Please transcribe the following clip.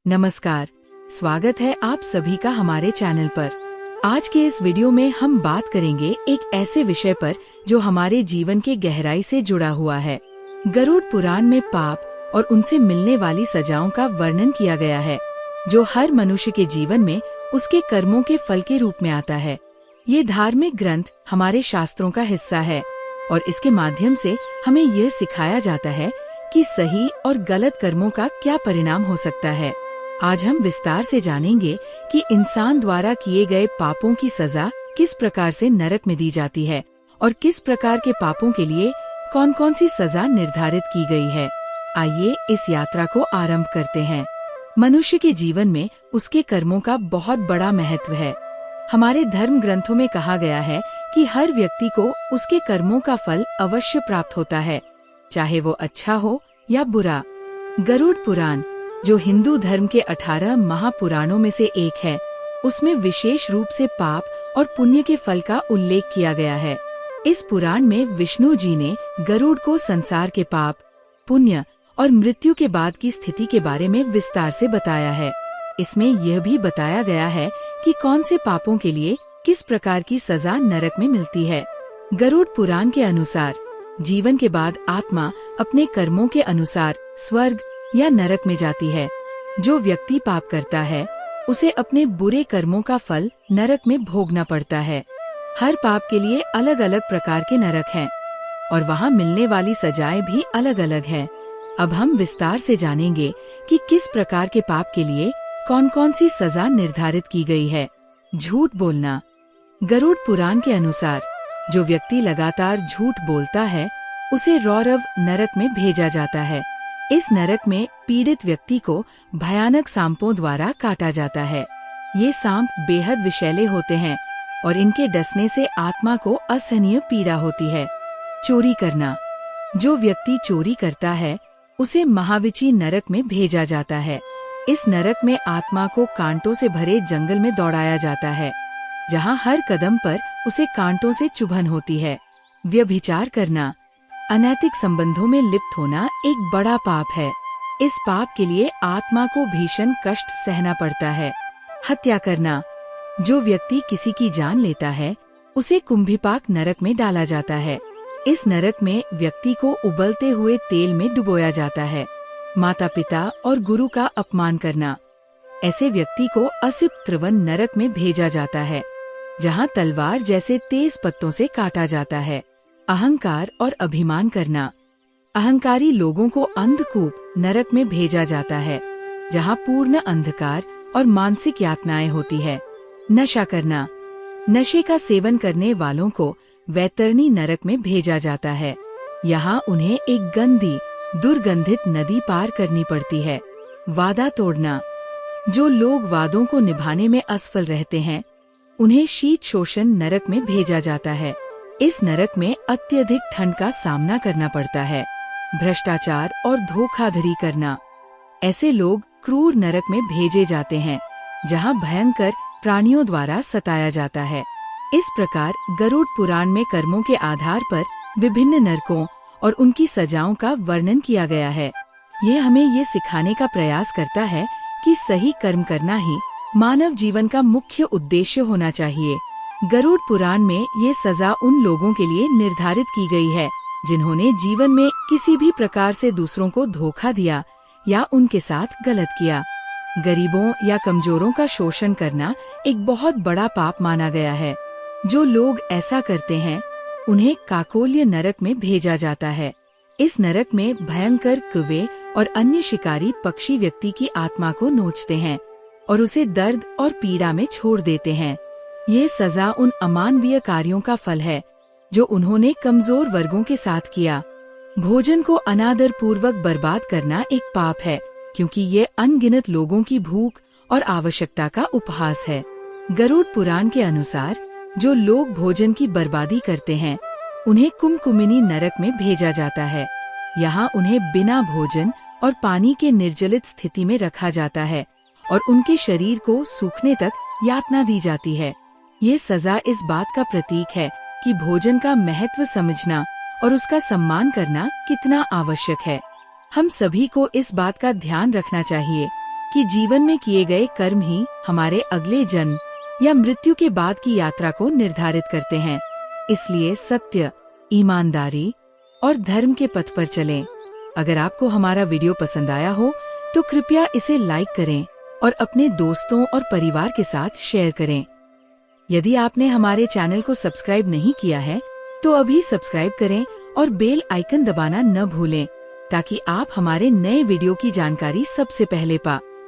नमस्कार, स्वागत है आप सभी का हमारे चैनल पर। आज के इस वीडियो में हम बात करेंगे एक ऐसे विषय पर जो हमारे जीवन के गहराई से जुड़ा हुआ है। गरुड़ पुराण में पाप और उनसे मिलने वाली सजाओं का वर्णन किया गया है, जो हर मनुष्य के जीवन में उसके कर्मों के फल के रूप में आता है। ये धार्मिक ग्रंथ हमारे शास्त्रों का हिस्सा है और इसके माध्यम से हमें यह सिखाया जाता है कि सही और गलत कर्मों का क्या परिणाम हो सकता है। आज हम विस्तार से जानेंगे कि इंसान द्वारा किए गए पापों की सजा किस प्रकार से नरक में दी जाती है और किस प्रकार के पापों के लिए कौन कौन सी सजा निर्धारित की गई है। आइए इस यात्रा को आरंभ करते हैं। मनुष्य के जीवन में उसके कर्मों का बहुत बड़ा महत्व है। हमारे धर्म ग्रंथों में कहा गया है कि हर व्यक्ति को उसके कर्मों का फल अवश्य प्राप्त होता है, चाहे वो अच्छा हो या बुरा। गरुड़ पुराण, जो हिंदू धर्म के 18 महापुराणों में से एक है, उसमें विशेष रूप से पाप और पुण्य के फल का उल्लेख किया गया है। इस पुराण में विष्णु जी ने गरुड़ को संसार के पाप, पुण्य और मृत्यु के बाद की स्थिति के बारे में विस्तार से बताया है। इसमें यह भी बताया गया है कि कौन से पापों के लिए किस प्रकार की सजा नरक में मिलती है। गरुड़ पुराण के अनुसार जीवन के बाद आत्मा अपने कर्मों के अनुसार स्वर्ग या नरक में जाती है। जो व्यक्ति पाप करता है उसे अपने बुरे कर्मों का फल नरक में भोगना पड़ता है। हर पाप के लिए अलग अलग प्रकार के नरक हैं और वहाँ मिलने वाली सजाएं भी अलग अलग हैं। अब हम विस्तार से जानेंगे कि किस प्रकार के पाप के लिए कौन कौन सी सजा निर्धारित की गई है। झूठ बोलना। गरुड़ पुराण के अनुसार जो व्यक्ति लगातार झूठ बोलता है उसे रौरव नरक में भेजा जाता है। इस नरक में पीड़ित व्यक्ति को भयानक सांपों द्वारा काटा जाता है। ये सांप बेहद विषैले होते हैं और इनके डसने से आत्मा को असहनीय पीड़ा होती है। चोरी करना। जो व्यक्ति चोरी करता है उसे महाविची नरक में भेजा जाता है। इस नरक में आत्मा को कांटों से भरे जंगल में दौड़ाया जाता है, जहाँ हर कदम पर उसे कांटों से चुभन होती है। व्यभिचार करना। अनैतिक संबंधों में लिप्त होना एक बड़ा पाप है। इस पाप के लिए आत्मा को भीषण कष्ट सहना पड़ता है। हत्या करना। जो व्यक्ति किसी की जान लेता है उसे कुंभीपाक नरक में डाला जाता है। इस नरक में व्यक्ति को उबलते हुए तेल में डुबोया जाता है। माता पिता और गुरु का अपमान करना। ऐसे व्यक्ति को असिप त्रिवन नरक में भेजा जाता है, जहाँ तलवार जैसे तेज पत्तों से काटा जाता है। अहंकार और अभिमान करना। अहंकारी लोगों को अंधकूप नरक में भेजा जाता है, जहाँ पूर्ण अंधकार और मानसिक यातनाएं होती है। नशा करना। नशे का सेवन करने वालों को वैतरणी नरक में भेजा जाता है। यहाँ उन्हें एक गंदी दुर्गंधित नदी पार करनी पड़ती है। वादा तोड़ना। जो लोग वादों को निभाने में असफल रहते हैं उन्हें शीत शोषण नरक में भेजा जाता है। इस नरक में अत्यधिक ठंड का सामना करना पड़ता है। भ्रष्टाचार और धोखाधड़ी करना। ऐसे लोग क्रूर नरक में भेजे जाते हैं, जहाँ भयंकर प्राणियों द्वारा सताया जाता है। इस प्रकार गरुड़ पुराण में कर्मों के आधार पर विभिन्न नरकों और उनकी सजाओं का वर्णन किया गया है। यह हमें ये सिखाने का प्रयास करता है कि सही कर्म करना ही मानव जीवन का मुख्य उद्देश्य होना चाहिए। गरुड़ पुराण में ये सजा उन लोगों के लिए निर्धारित की गई है जिन्होंने जीवन में किसी भी प्रकार से दूसरों को धोखा दिया या उनके साथ गलत किया। गरीबों या कमजोरों का शोषण करना एक बहुत बड़ा पाप माना गया है। जो लोग ऐसा करते हैं उन्हें काकोल्य नरक में भेजा जाता है। इस नरक में भयंकर कौवे और अन्य शिकारी पक्षी व्यक्ति की आत्मा को नोचते हैं और उसे दर्द और पीड़ा में छोड़ देते हैं। ये सजा उन अमानवीय कार्यों का फल है जो उन्होंने कमजोर वर्गों के साथ किया। भोजन को अनादर पूर्वक बर्बाद करना एक पाप है, क्योंकि ये अनगिनत लोगों की भूख और आवश्यकता का उपहास है। गरुड़ पुराण के अनुसार जो लोग भोजन की बर्बादी करते हैं उन्हें कुमकुमिनी नरक में भेजा जाता है। यहाँ उन्हें बिना भोजन और पानी के निर्जलित स्थिति में रखा जाता है और उनके शरीर को सूखने तक यातना दी जाती है। ये सजा इस बात का प्रतीक है कि भोजन का महत्व समझना और उसका सम्मान करना कितना आवश्यक है। हम सभी को इस बात का ध्यान रखना चाहिए कि जीवन में किए गए कर्म ही हमारे अगले जन्म या मृत्यु के बाद की यात्रा को निर्धारित करते हैं। इसलिए सत्य, ईमानदारी और धर्म के पथ पर चलें। अगर आपको हमारा वीडियो पसंद आया हो तो कृपया इसे लाइक करें और अपने दोस्तों और परिवार के साथ शेयर करें। यदि आपने हमारे चैनल को सब्सक्राइब नहीं किया है तो अभी सब्सक्राइब करें और बेल आइकन दबाना न भूलें, ताकि आप हमारे नए वीडियो की जानकारी सबसे पहले पा